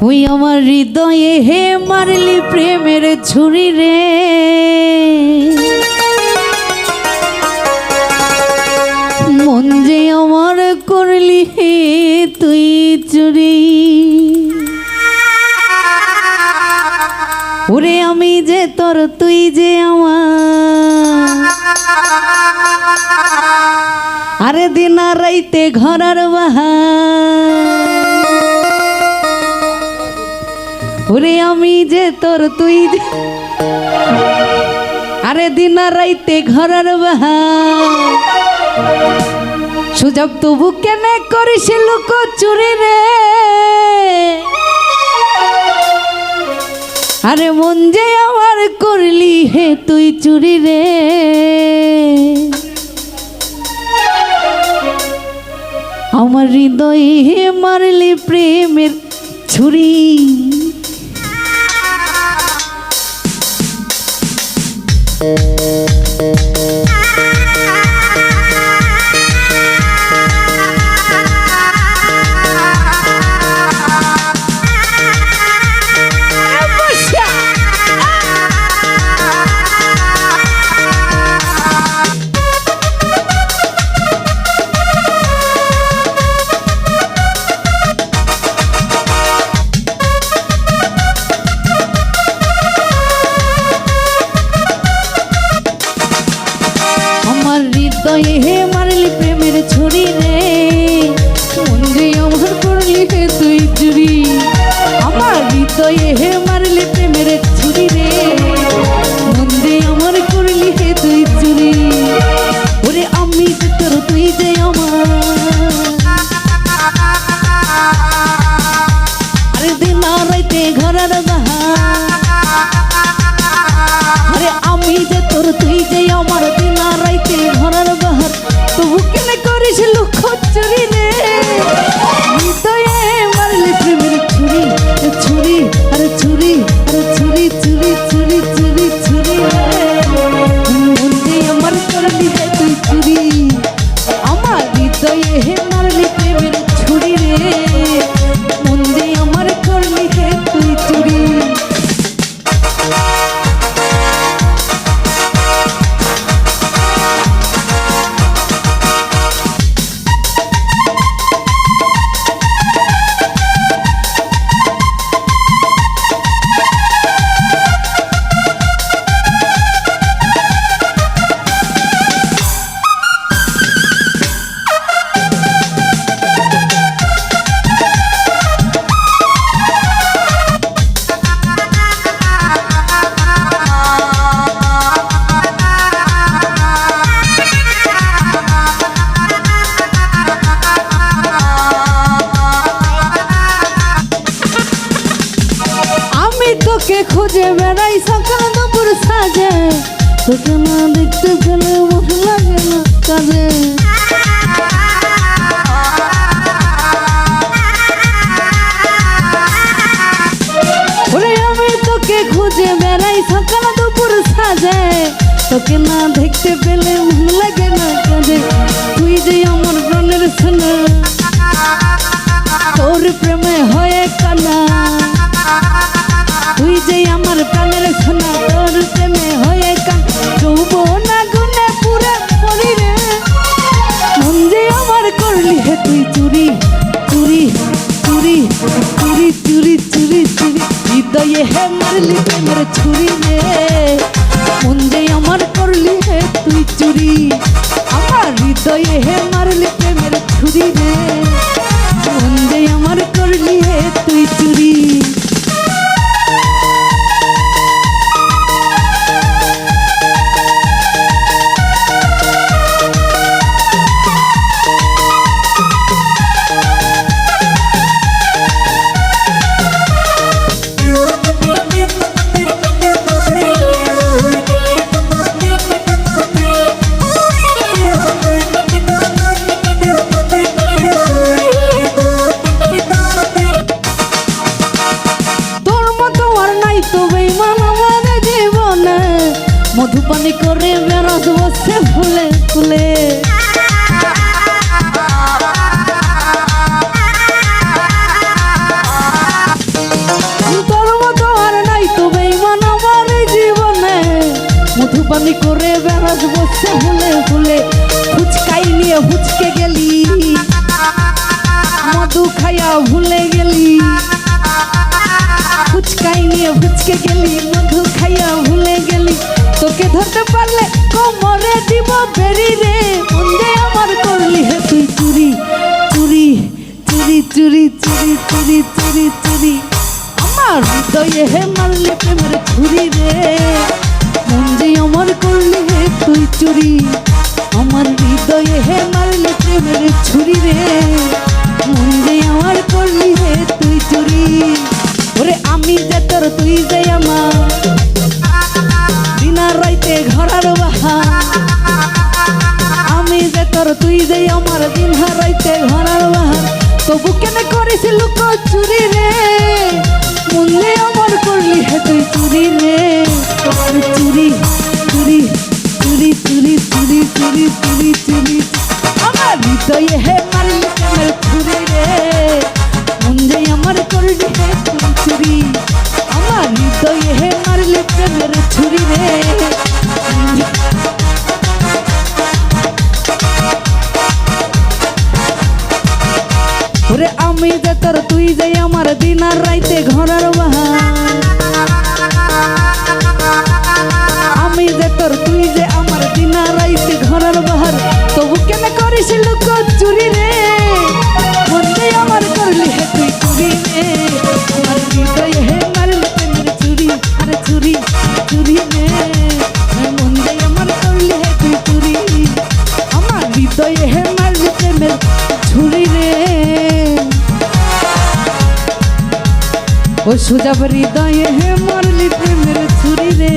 ওই আমার হৃদয়ে হে মারলি প্রেমের ছুরি রে, মন যে আমার করলি হে তুই চুরি। ওরে আমি যে তোর তুই যে আমার, আরে দিন রাইতে ঘরের বাহার। ওরে আমি যে তোর তুই যে, আরে দিন রাইতে ঘরের বাহার। সুযোগ তবু কেনে করিস লুক চুরি রে, আরে মন যে আমার করলি হে তুই চুরি রে। আমার হৃদয়ে হে মারলি প্রেমের ছুরি। হে মারলি প্রেমের ছুরি রে, মন যে আমার করলি হে তুই চুরি। আমার হৃদয়ে হে মারলি প্রেমের ছুরি রে, মন যে আমার করলি হে তুই চুরি। ওরে আমি যে তোর তুই যে আমার, আরে দিন রাইতে ঘরের বাহার। আরে আমি যে তোর তুই যে আমার, দিন রাইতে ঘরের বাহার। তবু কেনে করিস লুক চুরি রে, হৃদয়ে মারলি প্রেমের ছুরি ছুরি। আরে ছুরি, আরে ছুরি ছুরি ছুরি ছুরি ছুরি রে, মন যে আমার করলি হে তুই চুরি। আমার হৃদয়ে হে মারলি প্রেমের ছুরি রে, মন যে আমার করলি হে তুই চুরি। তোকে খুঁজে বেড়াই সকাল দুপুর সাজে, তোকে না দেখতে পেলে মন লাগে না কাজে। ওরে আমি তোকে খুঁজে বেড়াই সকাল দুপুর সাজে, তোকে না দেখতে পেলে মন লাগে না কাজে। তুই যে আমার প্রাণের সোনা, তোর প্রেমে হয়ে কানা। তুই যে আমার প্রাণের সোনা, তোর প্রেমে হয়ে কান। যৌবন আগুনে পুরে পড়ি রে, মন যে আমার করলি হে তুই চুরি চুরি চুরি চুরি চুরি চুরি চুরি। হৃদয়ে হে মারলি প্রেমের ছুরি রে, মন যে আমার করলি হে তুই চুরি। আমার হৃদয়ে হে মারলি প্রেমের ছুরি রে, মন যে আমার করলি হে তুই চুরি। মেজবানি করে বেড়াস বসে ফুলে ফুলে ফুচকাই নিয়ে ফুচকে গেলি মধু খাইয়া ভুলে গেলি ফুচকাই নিয়ে ফুচকে গেলি মধু খাইয়া ভুলে গেলি তোকে ধরতে পারলে কোমরে দিব বেরি রে মন্দে আমার করলি হে তুই চুরি চুরি চুরি চুরি চুরি চুরি চুরি চুরি আমার হৃদয়ে হে মারলে প্রেমের ছুরি রে মন্দে আমার করলি হে তুই চুরি আমার হৃদয়ে হে মারলে প্রেমের ছুরি রে মন্দে আমার করলি হে তুই চুরি ওরে আমি যে তোর তুই যে আমার দিনা রাইতে ঘরার বাহার আমি যে তোর তুই যে আমার দিন হারাইতে ঘরার বাহার তবু কেন করিস লুক চুরি রে মন্দে আমার করলি হে তুই চুরি রে চুরি চুরি চুরি চুরি চুরি চুরি চুরি চুরি আমার হৃদয়ে হে মারলি প্রেমের ছুরি রে মন্দে আমার করলি হে তুই চুরি আমার হৃদয়ে হে মারলি প্রেমের ছুরি রে ওরে আমি যে তোর তুই যে আমার দিন আর রাইতে ঘরার বাহার আমি যে তোর তুই যে আমার দিন আর রাইতে ঘরার বাহার তবু কেন করিস লুক চুরি রে মন্দে আমার করলি হে তুই চুরি রে আমার হৃদয়ে হে মারলি প্রেমের চুরি আরে চুরি চুরি রে মন্দে আমার করলি হে তুই চুরি আমার হৃদয়ে হে মারলি প্রেমের ছুরি রে ও সুজাব হৃদয়ে হে মারলি প্রেমের ছুরি রে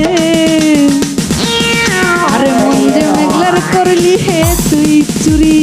আরে মন্দে মেঘলার করলি হে তুই চুরি